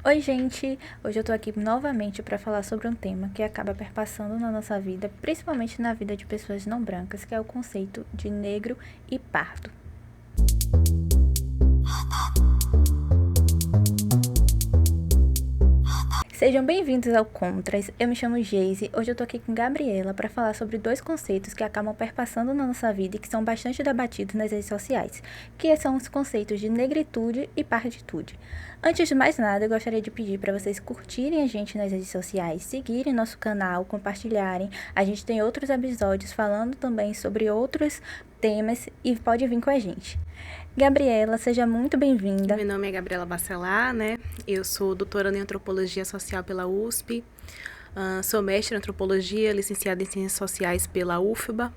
Oi, gente! Hoje eu tô aqui novamente para falar sobre um tema que acaba perpassando na nossa vida, principalmente na vida de pessoas não brancas, que é o conceito de negro e pardo. Sejam bem-vindos ao Contras. Eu me chamo Geise. Hoje eu tô aqui com Gabriela para falar sobre dois conceitos que acabam perpassando na nossa vida e que são bastante debatidos nas redes sociais, que são os conceitos de negritude e parditude. Antes de mais nada, eu gostaria de pedir para vocês curtirem a gente nas redes sociais, seguirem nosso canal, compartilharem. A gente tem outros episódios falando também sobre outros temas e pode vir com a gente. Gabriela, seja muito bem-vinda. Meu nome é Gabriela Bacelar, né? Eu sou doutoranda em Antropologia Social pela USP, sou mestre em Antropologia, licenciada em Ciências Sociais pela UFBA.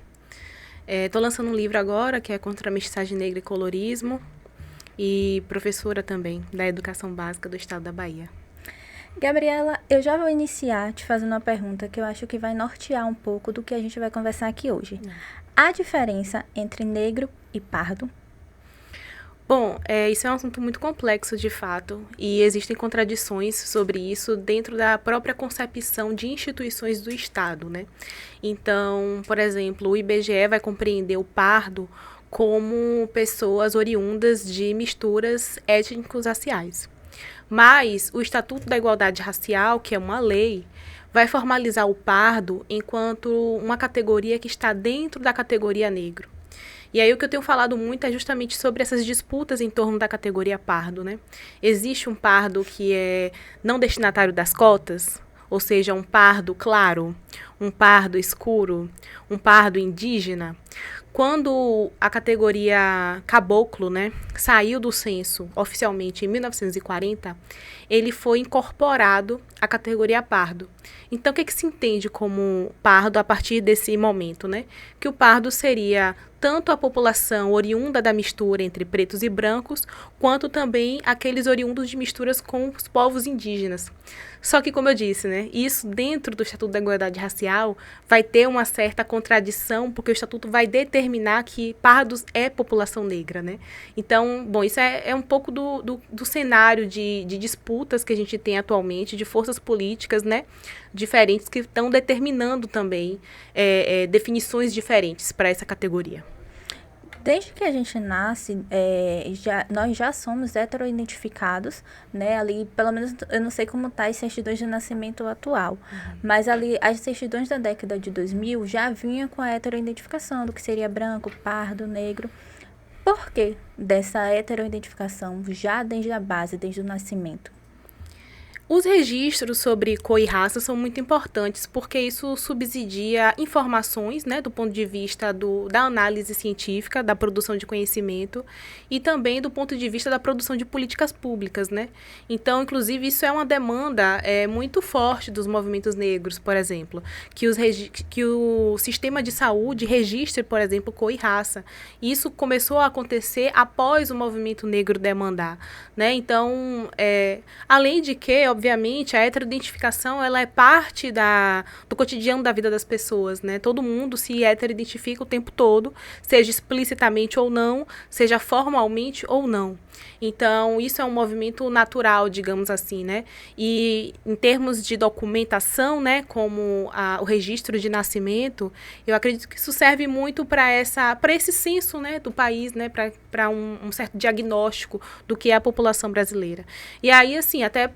Estou lançando um livro agora, que é Contra a Mestiçagem Negra e Colorismo, e professora também da Educação Básica do Estado da Bahia. Gabriela, eu já vou iniciar te fazendo uma pergunta que eu acho que vai nortear um pouco do que a gente vai conversar aqui hoje. Há diferença entre negro e pardo? Bom, isso é um assunto muito complexo, de fato, e existem contradições sobre isso dentro da própria concepção de instituições do Estado, né? Então, por exemplo, o IBGE vai compreender o pardo como pessoas oriundas de misturas étnico-raciais. Mas o Estatuto da Igualdade Racial, que é uma lei, vai formalizar o pardo enquanto uma categoria que está dentro da categoria negro. E aí o que eu tenho falado muito é justamente sobre essas disputas em torno da categoria pardo, né? Existe um pardo que é não destinatário das cotas, ou seja, um pardo claro, um pardo escuro, um pardo indígena. Quando a categoria caboclo, né, saiu do censo oficialmente em 1940, ele foi incorporado à categoria pardo. Então, o que se entende como pardo a partir desse momento, né? Que o pardo seria tanto a população oriunda da mistura entre pretos e brancos, quanto também aqueles oriundos de misturas com os povos indígenas. Só que, como eu disse, né, isso dentro do Estatuto da Igualdade Racial vai ter uma certa contradição, porque o Estatuto vai determinar que pardos é população negra, né? Então, bom, isso é um pouco do cenário de disputas que a gente tem atualmente, de forças políticas, né, diferentes que estão determinando também definições diferentes para essa categoria. Desde que a gente nasce, nós já somos heteroidentificados, né? Ali, pelo menos, eu não sei como tá as certidões de nascimento atual, mas ali, as certidões da década de 2000 já vinham com a heteroidentificação do que seria branco, pardo, negro. Por que dessa heteroidentificação já desde a base, desde o nascimento? Os registros sobre cor e raça são muito importantes porque isso subsidia informações, né, do ponto de vista da análise científica, da produção de conhecimento e também do ponto de vista da produção de políticas públicas, né? Então, inclusive, isso é uma demanda muito forte dos movimentos negros, por exemplo, que o sistema de saúde registre, por exemplo, cor e raça. Isso começou a acontecer após o movimento negro demandar, né? Então, além de que, obviamente, a heteroidentificação ela é parte do cotidiano da vida das pessoas, né? Todo mundo se heteroidentifica o tempo todo, seja explicitamente ou não, seja formalmente ou não. Então, isso é um movimento natural, digamos assim, né? E em termos de documentação, né, como o registro de nascimento, eu acredito que isso serve muito para esse censo, né, do país, né, para um certo diagnóstico do que é a população brasileira. E aí, assim, até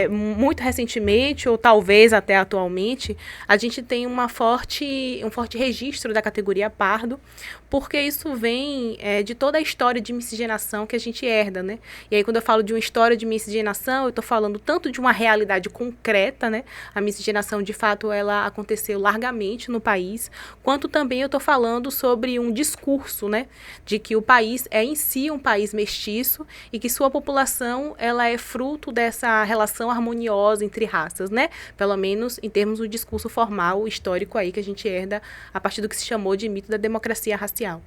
muito recentemente, ou talvez até atualmente, a gente tem um forte registro da categoria pardo, porque isso vem de toda a história de miscigenação que a gente herda, né? E aí, quando eu falo de uma história de miscigenação, eu estou falando tanto de uma realidade concreta, né? A miscigenação, de fato, ela aconteceu largamente no país, quanto também eu estou falando sobre um discurso, né? De que o país é em si um país mestiço e que sua população, ela é fruto dessa relação harmoniosa entre raças, né? Pelo menos em termos do discurso formal, histórico aí que a gente herda a partir do que se chamou de mito da democracia racial.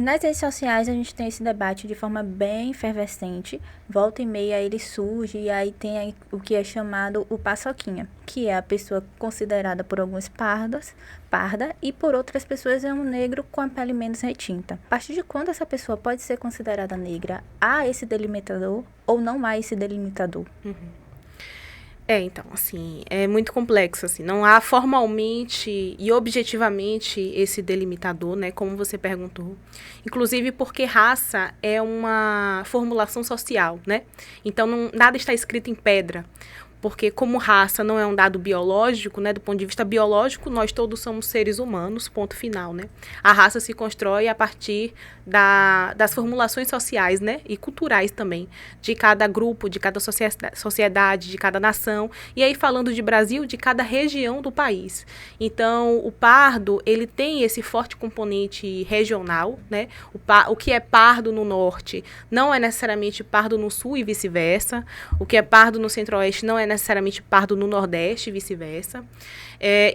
Nas redes sociais a gente tem esse debate de forma bem efervescente, volta e meia ele surge e aí tem o que é chamado o paçoquinha, que é a pessoa considerada por alguns parda e por outras pessoas é um negro com a pele menos retinta. A partir de quando essa pessoa pode ser considerada negra, há esse delimitador ou não há esse delimitador? Então, assim, é muito complexo, assim, não há formalmente e objetivamente esse delimitador, né, como você perguntou. Inclusive porque raça é uma formulação social, né, então nada está escrito em pedra. Porque como raça não é um dado biológico, né, do ponto de vista biológico, nós todos somos seres humanos, ponto final, né? A raça se constrói a partir das formulações sociais, né, e culturais também, de cada grupo, de cada sociedade, de cada nação, e aí falando de Brasil, de cada região do país. Então, o pardo, ele tem esse forte componente regional, né? O que é pardo no norte não é necessariamente pardo no sul e vice-versa. O que é pardo no centro-oeste não é necessariamente pardo no nordeste e vice-versa.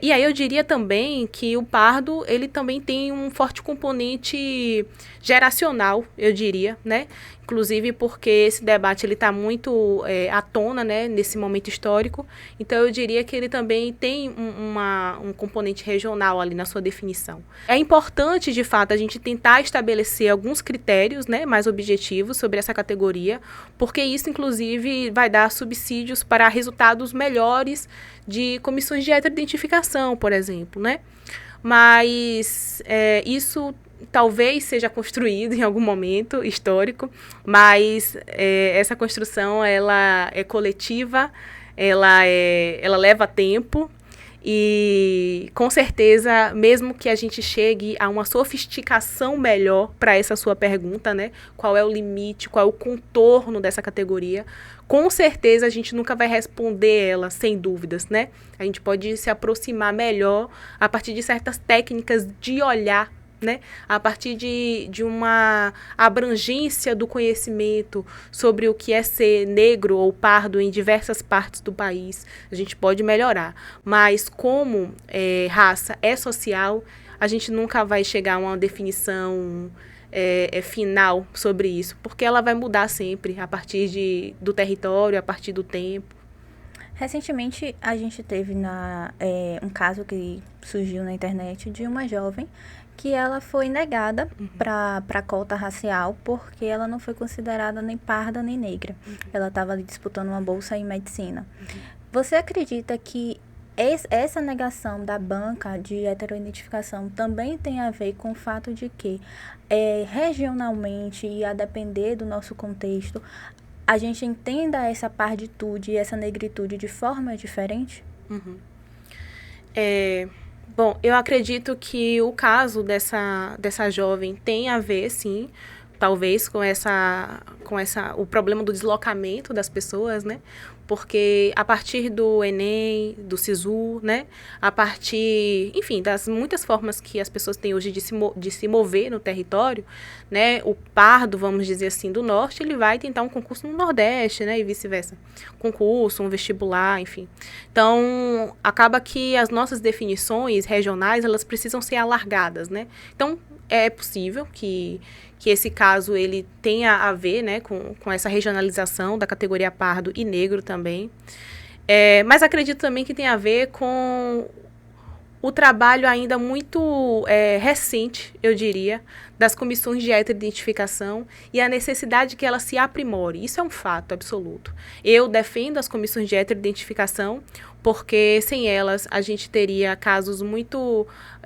E aí eu diria também que o pardo, ele também tem um forte componente geracional, eu diria, né? Inclusive porque esse debate ele está muito à tona, né, nesse momento histórico. Então, eu diria que ele também tem um componente regional ali na sua definição. É importante, de fato, a gente tentar estabelecer alguns critérios, né, mais objetivos sobre essa categoria, porque isso, inclusive, vai dar subsídios para resultados melhores de comissões de heteroidentificação, por exemplo, né? Mas isso talvez seja construído em algum momento histórico, mas essa construção ela é coletiva, ela leva tempo e com certeza, mesmo que a gente chegue a uma sofisticação melhor para essa sua pergunta, né? Qual é o limite, qual é o contorno dessa categoria? Com certeza a gente nunca vai responder ela sem dúvidas, né? A gente pode se aproximar melhor a partir de certas técnicas de olhar, né? A partir de uma abrangência do conhecimento sobre o que é ser negro ou pardo em diversas partes do país, a gente pode melhorar. Mas como raça é social, a gente nunca vai chegar a uma definição final sobre isso, porque ela vai mudar sempre a partir do território, a partir do tempo. Recentemente, a gente teve um caso que surgiu na internet de uma jovem que ela foi negada para a cota racial porque ela não foi considerada nem parda nem negra. Ela estava ali disputando uma bolsa em medicina. Você acredita que essa negação da banca de heteroidentificação também tem a ver com o fato de que, regionalmente e a depender do nosso contexto, a gente entenda essa parditude e essa negritude de forma diferente? Bom, eu acredito que o caso dessa jovem tem a ver, sim, talvez com o problema do deslocamento das pessoas, né? Porque a partir do Enem, do SISU, né? A partir, enfim, das muitas formas que as pessoas têm hoje de se mover no território, né? O pardo, vamos dizer assim, do norte, ele vai tentar um concurso no nordeste, né? E vice-versa. Concurso, um vestibular, enfim. Então, acaba que as nossas definições regionais, elas precisam ser alargadas, né? Então, é possível que esse caso ele tenha a ver, né, com essa regionalização da categoria pardo e negro também. Mas acredito também que tem a ver com o trabalho ainda muito recente, eu diria, das comissões de heteroidentificação e a necessidade que ela se aprimore. Isso é um fato absoluto. Eu defendo as comissões de heteroidentificação porque sem elas a gente teria casos muito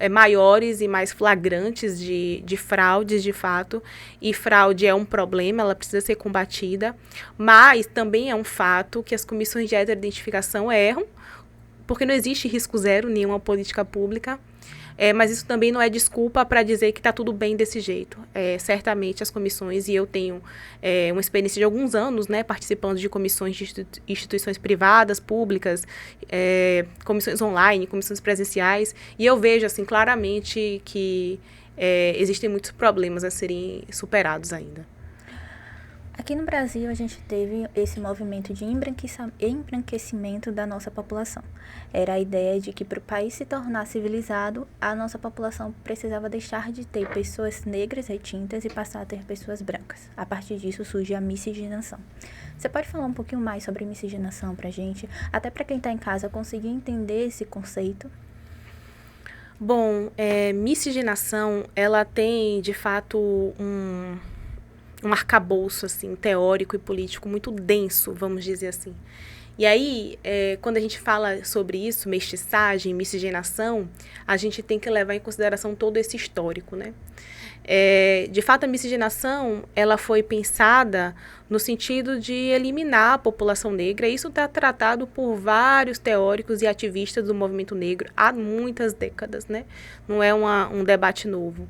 maiores e mais flagrantes de fraudes, de fato. E fraude é um problema, ela precisa ser combatida. Mas também é um fato que as comissões de heteroidentificação erram, porque não existe risco zero em nenhuma política pública. Mas isso também não é desculpa para dizer que está tudo bem desse jeito. Certamente as comissões, e eu tenho uma experiência de alguns anos, né, participando de comissões de instituições privadas, públicas, comissões online, comissões presenciais, e eu vejo assim, claramente que existem muitos problemas a serem superados ainda. Aqui no Brasil, a gente teve esse movimento de embranquecimento da nossa população. Era a ideia de que para o país se tornar civilizado, a nossa população precisava deixar de ter pessoas negras retintas e passar a ter pessoas brancas. A partir disso surge a miscigenação. Você pode falar um pouquinho mais sobre miscigenação para a gente, até para quem está em casa conseguir entender esse conceito? Bom, miscigenação, ela tem, de fato, um arcabouço, assim, teórico e político muito denso, vamos dizer assim. E aí, quando a gente fala sobre isso, mestiçagem, miscigenação, a gente tem que levar em consideração todo esse histórico, né? De fato, a miscigenação, ela foi pensada no sentido de eliminar a população negra. Isso está tratado por vários teóricos e ativistas do movimento negro há muitas décadas, né? Não é um debate novo.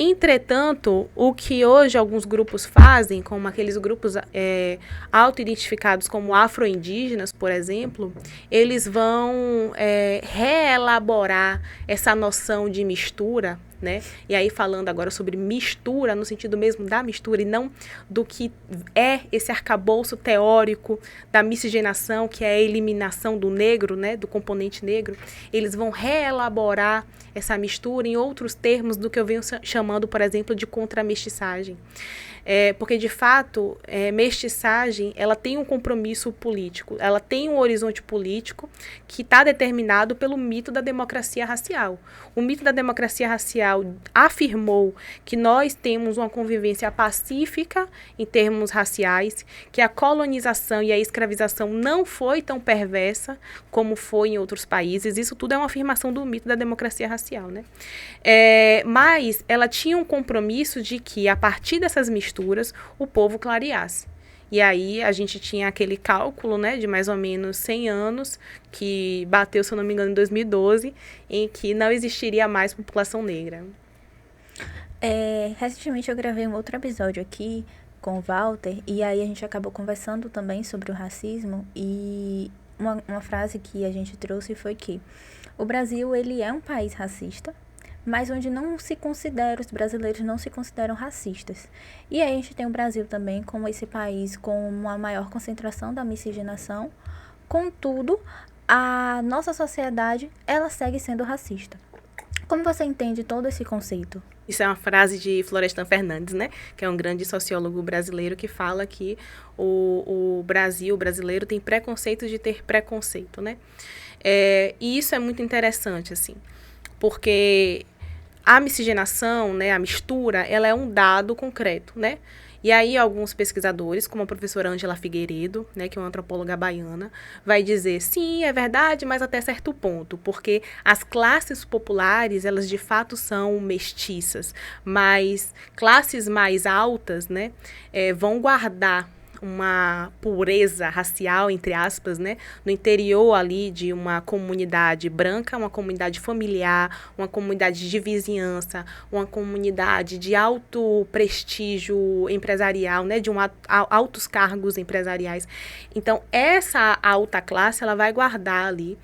Entretanto, o que hoje alguns grupos fazem, como aqueles grupos auto-identificados como afro-indígenas, por exemplo, eles vão reelaborar essa noção de mistura, né? E aí falando agora sobre mistura, no sentido mesmo da mistura e não do que é esse arcabouço teórico da miscigenação, que é a eliminação do negro, né? Do componente negro, eles vão reelaborar essa mistura em outros termos do que eu venho chamando, por exemplo, de contramestiçagem. Porque, de fato, mestiçagem, ela tem um compromisso político, ela tem um horizonte político que está determinado pelo mito da democracia racial. O mito da democracia racial afirmou que nós temos uma convivência pacífica em termos raciais, que a colonização e a escravização não foi tão perversa como foi em outros países. Isso tudo é uma afirmação do mito da democracia racial, né? Mas ela tinha um compromisso de que, a partir dessas misturas, o povo clareasse. E aí a gente tinha aquele cálculo, né, de mais ou menos 100 anos, que bateu, se eu não me engano, em 2012, em que não existiria mais população negra. Recentemente eu gravei um outro episódio aqui com o Walter, e aí a gente acabou conversando também sobre o racismo, e uma frase que a gente trouxe foi que o Brasil, ele é um país racista, mas onde não se considera, os brasileiros não se consideram racistas. E aí a gente tem o Brasil também como esse país com uma maior concentração da miscigenação, contudo, a nossa sociedade, ela segue sendo racista. Como você entende todo esse conceito? Isso é uma frase de Florestan Fernandes, né? Que é um grande sociólogo brasileiro que fala que o brasileiro tem preconceito de ter preconceito, né? E isso é muito interessante, assim, porque a miscigenação, né, a mistura, ela é um dado concreto, né? E aí alguns pesquisadores, como a professora Ângela Figueiredo, né, que é uma antropóloga baiana, vai dizer, sim, é verdade, mas até certo ponto, porque as classes populares, elas de fato são mestiças, mas classes mais altas, né, vão guardar uma pureza racial, entre aspas, né, no interior ali de uma comunidade branca, uma comunidade familiar, uma comunidade de vizinhança, uma comunidade de alto prestígio empresarial, né, de altos cargos empresariais. Então, essa alta classe, ela vai guardar ali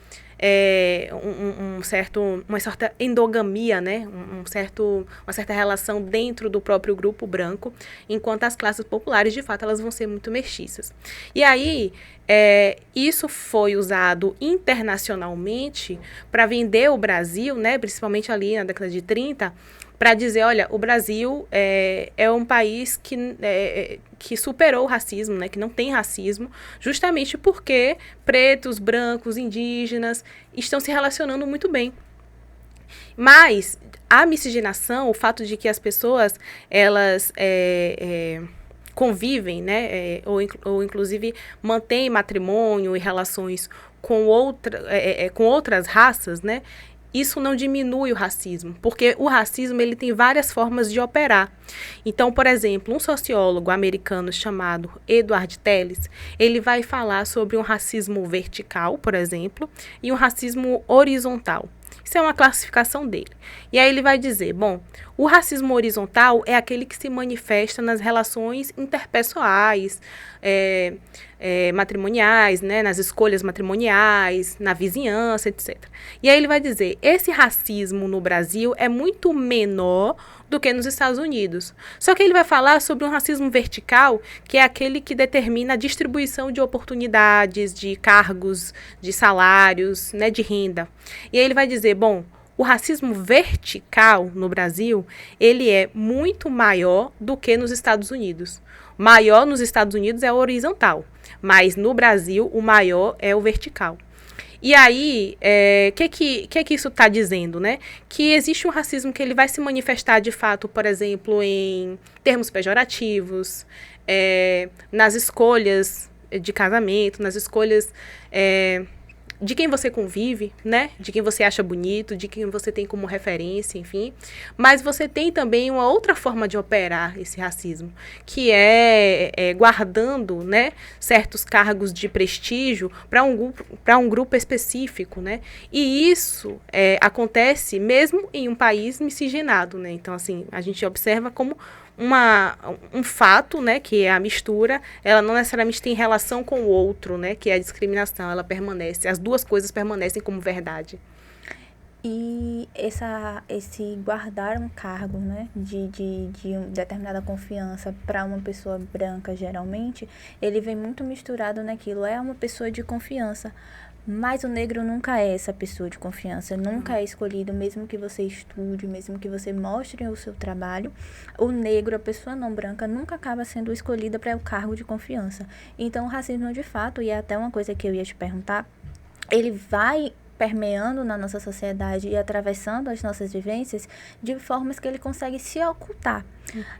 uma certa endogamia, né? Uma certa relação dentro do próprio grupo branco, enquanto as classes populares, de fato, elas vão ser muito mestiças. E aí, isso foi usado internacionalmente para vender o Brasil, né? Principalmente ali na década de 30, para dizer, olha, o Brasil é um país que superou o racismo, né, que não tem racismo, justamente porque pretos, brancos, indígenas estão se relacionando muito bem. Mas a miscigenação, o fato de que as pessoas, elas convivem, né, ou inclusive mantêm matrimônio e relações com outras raças, né, isso não diminui o racismo, porque o racismo ele tem várias formas de operar. Então, por exemplo, um sociólogo americano chamado Edward Telles, ele vai falar sobre um racismo vertical, por exemplo, e um racismo horizontal. Isso é uma classificação dele. E aí ele vai dizer, bom, O racismo horizontal é aquele que se manifesta nas relações interpessoais, matrimoniais, né, nas escolhas matrimoniais, na vizinhança, etc. E aí ele vai dizer, esse racismo no Brasil é muito menor do que nos Estados Unidos. Só que ele vai falar sobre um racismo vertical, que é aquele que determina a distribuição de oportunidades, de cargos, de salários, né, de renda. E aí ele vai dizer, bom, o racismo vertical no Brasil, ele é muito maior do que nos Estados Unidos. Maior nos Estados Unidos é o horizontal, mas no Brasil o maior é o vertical. E aí, que isso está dizendo, né? Que existe um racismo que ele vai se manifestar de fato, por exemplo, em termos pejorativos, nas escolhas de casamento, nas escolhas de quem você convive, né? De quem você acha bonito, de quem você tem como referência, enfim. Mas você tem também uma outra forma de operar esse racismo, que é guardando, né, certos cargos de prestígio para um grupo específico, né? E isso acontece mesmo em um país miscigenado, né? Então, assim, a gente observa como um fato, né, que é a mistura, ela não necessariamente tem relação com o outro, né, que é a discriminação, ela permanece, as duas coisas permanecem como verdade. E esse guardar um cargo, né, de uma determinada confiança para uma pessoa branca, geralmente, ele vem muito misturado naquilo, é uma pessoa de confiança. Mas o negro nunca é essa pessoa de confiança, nunca é escolhido, mesmo que você estude, mesmo que você mostre o seu trabalho. O negro, a pessoa não branca, nunca acaba sendo escolhida para o cargo de confiança. Então, o racismo, de fato, e é até uma coisa que eu ia te perguntar, ele vai permeando na nossa sociedade e atravessando as nossas vivências de formas que ele consegue se ocultar.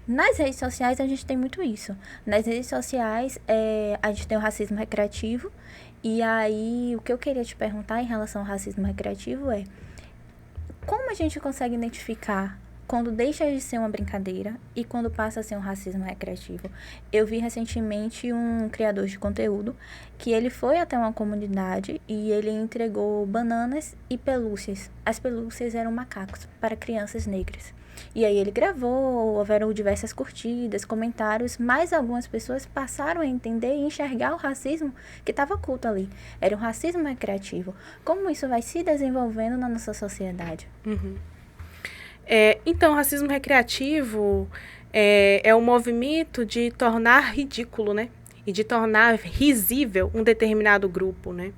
Nas redes sociais, a gente tem muito isso. Nas redes sociais, a gente tem o racismo recreativo. E aí, o que eu queria te perguntar em relação ao racismo recreativo é como a gente consegue identificar quando deixa de ser uma brincadeira e quando passa a ser um racismo recreativo? Eu vi recentemente um criador de conteúdo que ele foi até uma comunidade e ele entregou bananas e pelúcias. As pelúcias eram macacos para crianças negras. E aí ele gravou, houveram diversas curtidas, comentários, mas algumas pessoas passaram a entender e enxergar o racismo que estava oculto ali. Era um racismo recreativo. Como isso vai se desenvolvendo na nossa sociedade? Uhum. Então, o racismo recreativo é um movimento de tornar ridículo, né? E de tornar risível um determinado grupo, né?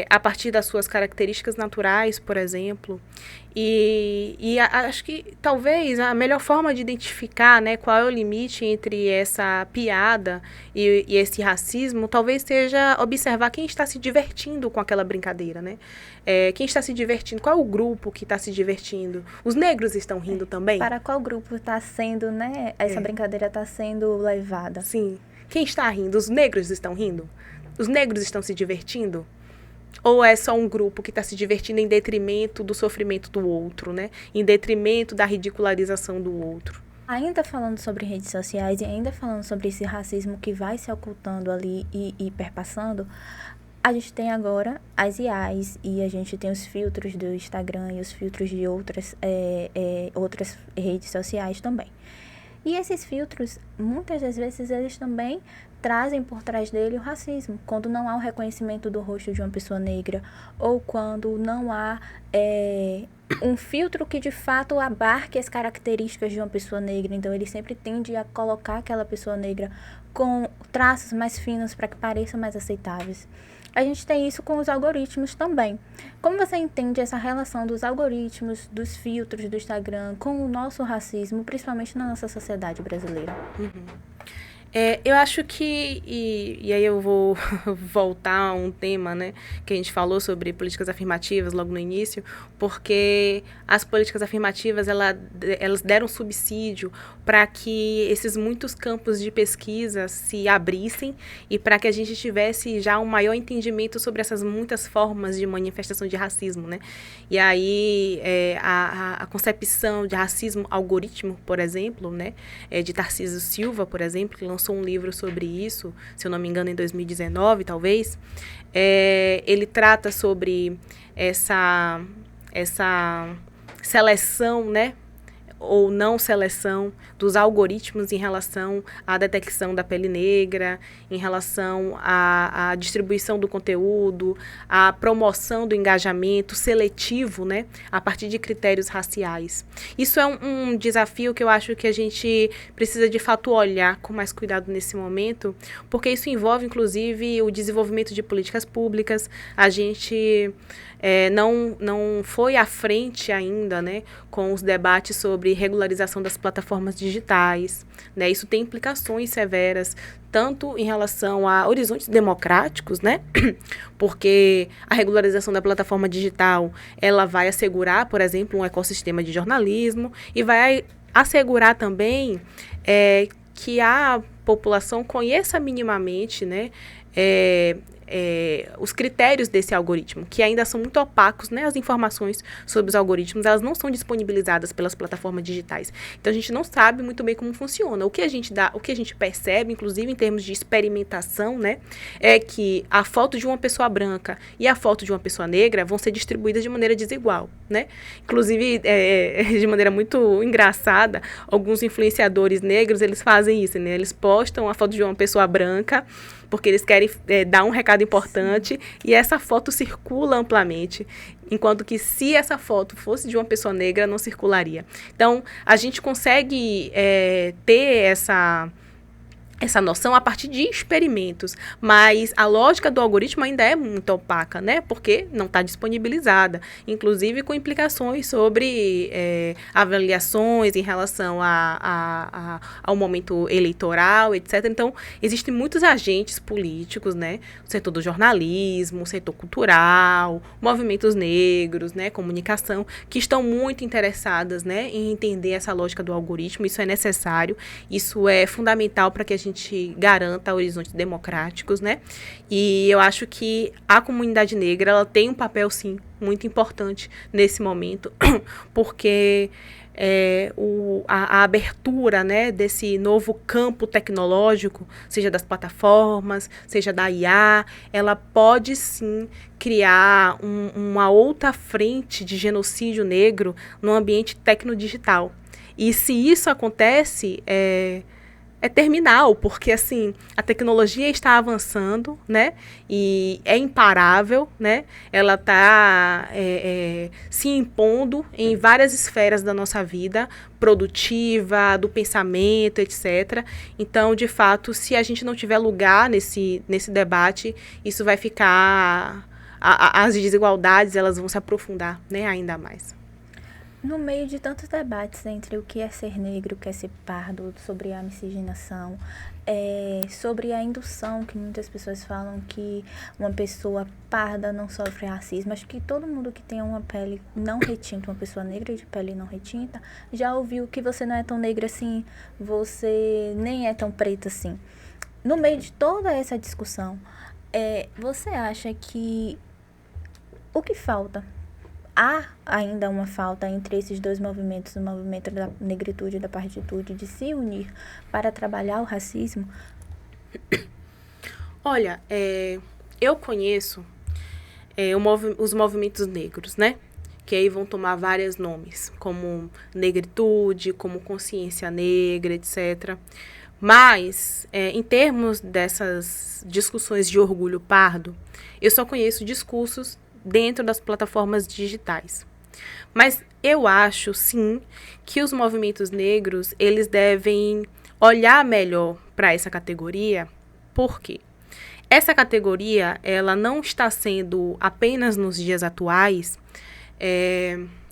A partir das suas características naturais, por exemplo. E acho que talvez a melhor forma de identificar, né, qual é o limite entre essa piada e esse racismo, talvez seja observar quem está se divertindo com aquela brincadeira, né? Quem está se divertindo, qual é o grupo que está se divertindo? Os negros estão rindo também? Para qual grupo está sendo, né? Essa brincadeira está sendo levada? Sim. Quem está rindo? Os negros estão rindo? Os negros estão se divertindo? Ou é só um grupo que está se divertindo em detrimento do sofrimento do outro, né? Em detrimento da ridicularização do outro. Ainda falando sobre redes sociais e ainda falando sobre esse racismo que vai se ocultando ali e perpassando, a gente tem agora as IAs e a gente tem os filtros do Instagram e os filtros de outras redes sociais também. E esses filtros, muitas das vezes, eles também trazem por trás dele o racismo. Quando não há o reconhecimento do rosto de uma pessoa negra, ou quando não há um filtro que de fato abarque as características de uma pessoa negra. Então, ele sempre tende a colocar aquela pessoa negra com traços mais finos para que pareçam mais aceitáveis. A gente tem isso com os algoritmos também. Como você entende essa relação dos algoritmos, dos filtros do Instagram com o nosso racismo, principalmente na nossa sociedade brasileira? Uhum. Eu acho que, e aí eu vou voltar a um tema, né, que a gente falou sobre políticas afirmativas logo no início, porque as políticas afirmativas, elas deram subsídio para que esses muitos campos de pesquisa se abrissem e para que a gente tivesse já um maior entendimento sobre essas muitas formas de manifestação de racismo, né? E aí a concepção de racismo algoritmo, por exemplo, né, de Tarcísio Silva, por exemplo, que lançou um livro sobre isso, se eu não me engano, em 2019, talvez. Ele trata sobre essa seleção, né, ou não seleção dos algoritmos em relação à detecção da pele negra, em relação à distribuição do conteúdo, à promoção do engajamento seletivo, né, a partir de critérios raciais. Isso é um desafio que eu acho que a gente precisa, de fato, olhar com mais cuidado nesse momento, porque isso envolve, inclusive, o desenvolvimento de políticas públicas. A gente não foi à frente ainda, né, com os debates sobre regularização das plataformas digitais, né? Isso tem implicações severas, tanto em relação a horizontes democráticos, né? Porque a regularização da plataforma digital, ela vai assegurar, por exemplo, um ecossistema de jornalismo e vai assegurar também que a população conheça minimamente, né, os critérios desse algoritmo, que ainda são muito opacos, né? As informações sobre os algoritmos, elas não são disponibilizadas pelas plataformas digitais. Então, a gente não sabe muito bem como funciona. O que a gente percebe, inclusive em termos de experimentação, né, é que a foto de uma pessoa branca e a foto de uma pessoa negra vão ser distribuídas de maneira desigual, né? Inclusive, de maneira muito engraçada, alguns influenciadores negros, eles fazem isso, né? Eles postam a foto de uma pessoa branca porque eles querem dar um recado importante. Sim. E essa foto circula amplamente, enquanto que se essa foto fosse de uma pessoa negra, não circularia. Então, a gente consegue ter essa noção a partir de experimentos, mas a lógica do algoritmo ainda é muito opaca, né? Porque não está disponibilizada, inclusive com implicações sobre avaliações em relação ao momento eleitoral, etc. Então, existem muitos agentes políticos, né? O setor do jornalismo, o setor cultural, movimentos negros, né? Comunicação, que estão muito interessadas, né, em entender essa lógica do algoritmo. Isso é necessário, isso é fundamental para que a gente garanta horizontes democráticos, né? E eu acho que a comunidade negra, ela tem um papel, sim, muito importante nesse momento, porque a abertura, né, desse novo campo tecnológico, seja das plataformas, seja da IA, ela pode, sim, criar uma outra frente de genocídio negro no ambiente tecnodigital. E se isso acontece, é terminal, porque, assim, a tecnologia está avançando, né, e é imparável, né, ela está se impondo em várias esferas da nossa vida, produtiva, do pensamento, etc. Então, de fato, se a gente não tiver lugar nesse debate, isso vai ficar, as desigualdades, elas vão se aprofundar, né, ainda mais. No meio de tantos debates entre o que é ser negro, o que é ser pardo, sobre a miscigenação, sobre a indução, que muitas pessoas falam que uma pessoa parda não sofre racismo. Acho que todo mundo que tem uma pele não retinta, uma pessoa negra de pele não retinta, já ouviu que você não é tão negra assim, você nem é tão preta assim. No meio de toda essa discussão, você acha que o que falta? Há ainda uma falta entre esses dois movimentos, o movimento da negritude e da partitude, de se unir para trabalhar o racismo? Olha, eu conheço os movimentos negros, né? Que aí vão tomar vários nomes, como negritude, como consciência negra, etc. Mas, em termos dessas discussões de orgulho pardo, eu só conheço discursos dentro das plataformas digitais. Mas eu acho, sim, que os movimentos negros, eles devem olhar melhor para essa categoria. Por quê? Essa categoria, ela não está sendo, apenas nos dias atuais,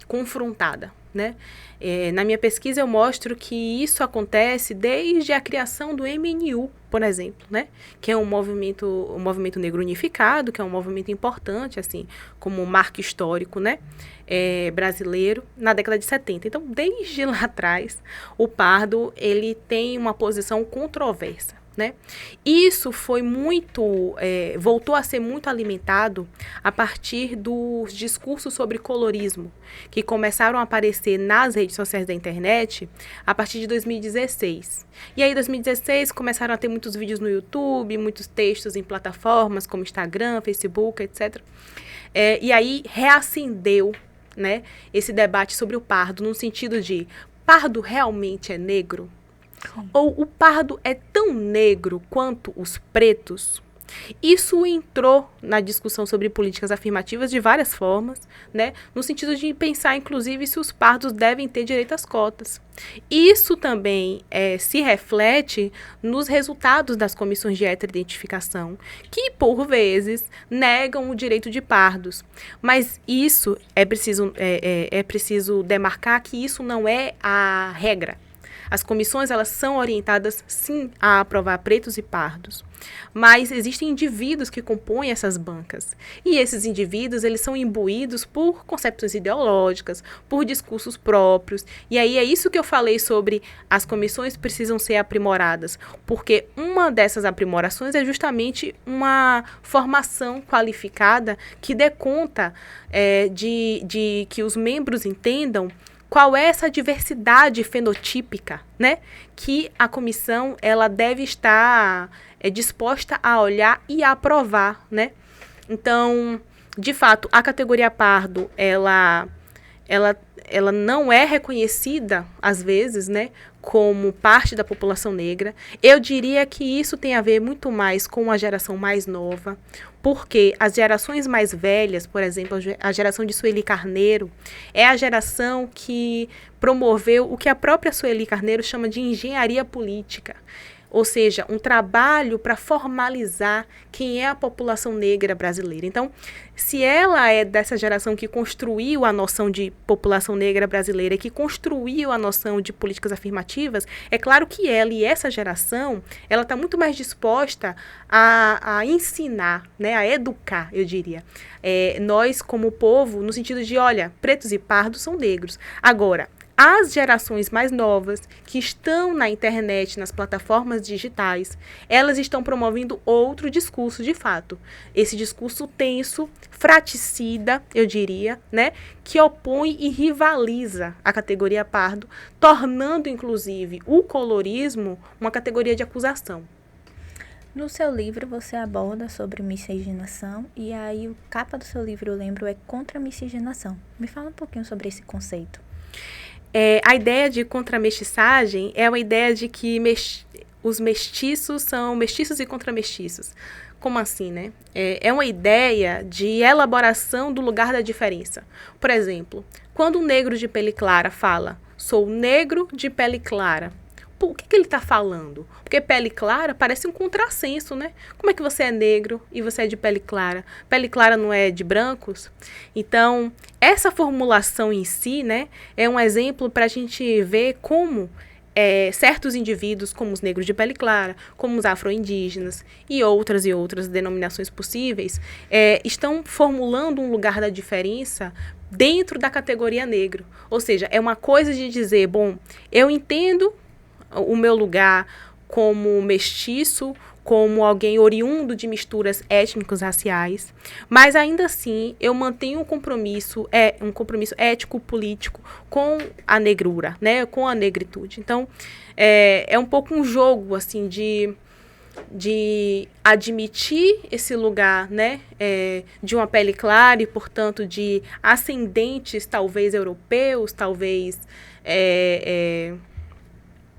confrontada, né? Na minha pesquisa eu mostro que isso acontece desde a criação do MNU, por exemplo, né? Que é um movimento negro unificado, que é um movimento importante, assim, como marco histórico, né? Brasileiro, na década de 70. Então, desde lá atrás, o pardo, ele tem uma posição controversa, né? Isso foi voltou a ser muito alimentado a partir dos discursos sobre colorismo, que começaram a aparecer nas redes sociais da internet a partir de 2016. E aí, em 2016, começaram a ter muitos vídeos no YouTube, muitos textos em plataformas como Instagram, Facebook, etc. E aí, reacendeu, né, esse debate sobre o pardo, no sentido de pardo realmente é negro? Ou o pardo é tão negro quanto os pretos? Isso entrou na discussão sobre políticas afirmativas de várias formas, né? No sentido de pensar, inclusive, se os pardos devem ter direito às cotas. Isso também se reflete nos resultados das comissões de heteroidentificação, que, por vezes, negam o direito de pardos. Mas isso é preciso demarcar que isso não é a regra. As comissões, elas são orientadas, sim, a aprovar pretos e pardos. Mas existem indivíduos que compõem essas bancas. E esses indivíduos, eles são imbuídos por concepções ideológicas, por discursos próprios. E aí é isso que eu falei sobre as comissões precisam ser aprimoradas. Porque uma dessas aprimorações é justamente uma formação qualificada que dê conta de que os membros entendam qual é essa diversidade fenotípica, né, que a comissão ela deve estar disposta a olhar e a aprovar, né? Então, de fato, a categoria pardo, ela não é reconhecida, às vezes, né, como parte da população negra. Eu diria que isso tem a ver muito mais com a geração mais nova, porque as gerações mais velhas, por exemplo, a geração de Sueli Carneiro, é a geração que promoveu o que a própria Sueli Carneiro chama de engenharia política. Ou seja, um trabalho para formalizar quem é a população negra brasileira. Então, se ela é dessa geração que construiu a noção de população negra brasileira, que construiu a noção de políticas afirmativas, é claro que ela e essa geração, ela está muito mais disposta a ensinar, né, a educar, eu diria. Nós, como povo, no sentido de, olha, pretos e pardos são negros. Agora, as gerações mais novas, que estão na internet, nas plataformas digitais, elas estão promovendo outro discurso de fato. Esse discurso tenso, fraticida, eu diria, né, que opõe e rivaliza a categoria pardo, tornando, inclusive, o colorismo uma categoria de acusação. No seu livro, você aborda sobre miscigenação, e aí o capa do seu livro, eu lembro, é contra a miscigenação. Me fala um pouquinho sobre esse conceito. A ideia de contramestiçagem é uma ideia de que os mestiços são mestiços e contramestiços. Como assim, né? É uma ideia de elaboração do lugar da diferença. Por exemplo, quando um negro de pele clara fala, sou negro de pele clara, o que ele está falando? Porque pele clara parece um contrassenso, né? Como é que você é negro e você é de pele clara? Pele clara não é de brancos? Então, essa formulação em si, né, é um exemplo para a gente ver como certos indivíduos, como os negros de pele clara, como os afro-indígenas e outras denominações possíveis, estão formulando um lugar da diferença dentro da categoria negro. Ou seja, é uma coisa de dizer, bom, eu entendo o meu lugar como mestiço, como alguém oriundo de misturas étnicos raciais, mas ainda assim eu mantenho um compromisso ético-político com a negrura, né, com a negritude. Então, é um pouco um jogo assim de admitir esse lugar, né, de uma pele clara e, portanto, de ascendentes talvez europeus, talvez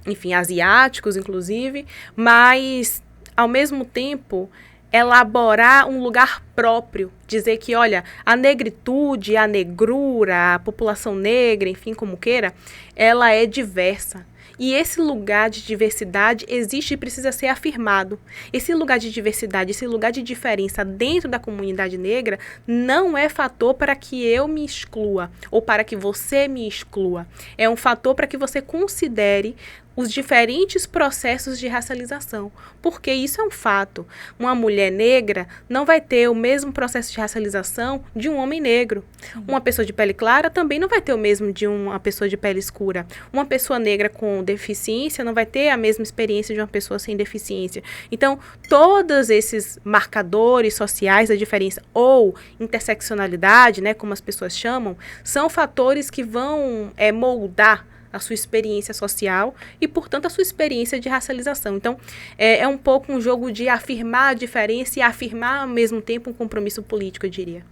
enfim, asiáticos, inclusive, mas, ao mesmo tempo, elaborar um lugar próprio, dizer que, olha, a negritude, a negrura, a população negra, enfim, como queira, ela é diversa. E esse lugar de diversidade existe e precisa ser afirmado. Esse lugar de diversidade, esse lugar de diferença dentro da comunidade negra não é fator para que eu me exclua ou para que você me exclua. É um fator para que você considere os diferentes processos de racialização, porque isso é um fato. Uma mulher negra não vai ter o mesmo processo de racialização de um homem negro. Uma pessoa de pele clara também não vai ter o mesmo de uma pessoa de pele escura. Uma pessoa negra com deficiência não vai ter a mesma experiência de uma pessoa sem deficiência. Então, todos esses marcadores sociais da diferença ou interseccionalidade, né, como as pessoas chamam, são fatores que vão moldar a sua experiência social e, portanto, a sua experiência de racialização. Então, é um pouco um jogo de afirmar a diferença e afirmar, ao mesmo tempo, um compromisso político, eu diria.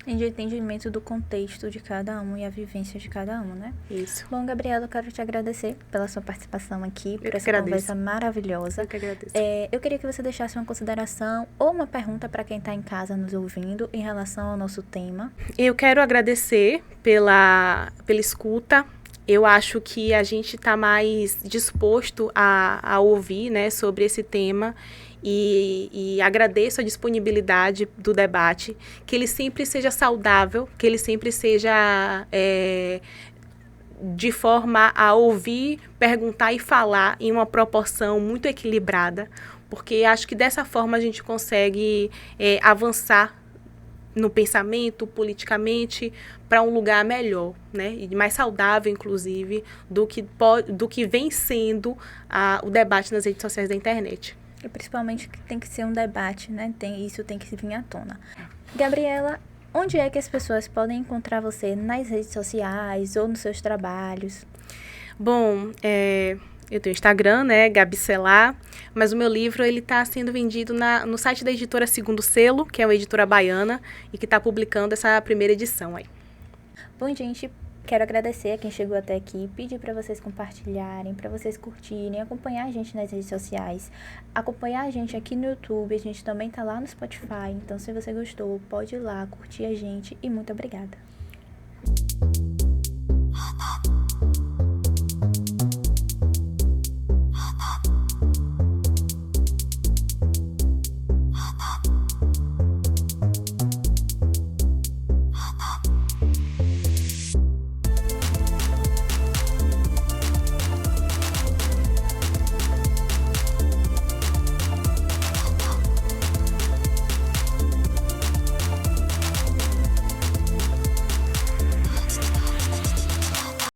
E de entendimento do contexto de cada um e a vivência de cada um, né? Isso. Bom, Gabriela, eu quero te agradecer pela sua participação aqui, por essa agradeço. conversa maravilhosa. Eu que agradeço. Eu queria que você deixasse uma consideração ou uma pergunta para quem está em casa nos ouvindo em relação ao nosso tema. Eu quero agradecer pela escuta. Eu acho que a gente está mais disposto a ouvir, né, sobre esse tema e agradeço a disponibilidade do debate, que ele sempre seja saudável, que ele sempre seja de forma a ouvir, perguntar e falar em uma proporção muito equilibrada, porque acho que dessa forma a gente consegue avançar no pensamento, politicamente, para um lugar melhor, né? E mais saudável, inclusive, do que vem sendo o debate nas redes sociais da internet. E principalmente que tem que ser um debate, né? Isso tem que vir à tona. Gabriela, onde é que as pessoas podem encontrar você nas redes sociais ou nos seus trabalhos? Bom, eu tenho Instagram, né, Gabi Celar, mas o meu livro ele está sendo vendido no site da editora Segundo Selo, que é uma editora baiana e que está publicando essa primeira edição aí. Bom, gente, quero agradecer a quem chegou até aqui, pedir para vocês compartilharem, para vocês curtirem, acompanhar a gente nas redes sociais, acompanhar a gente aqui no YouTube, a gente também tá lá no Spotify, então se você gostou, pode ir lá, curtir a gente e muito obrigada.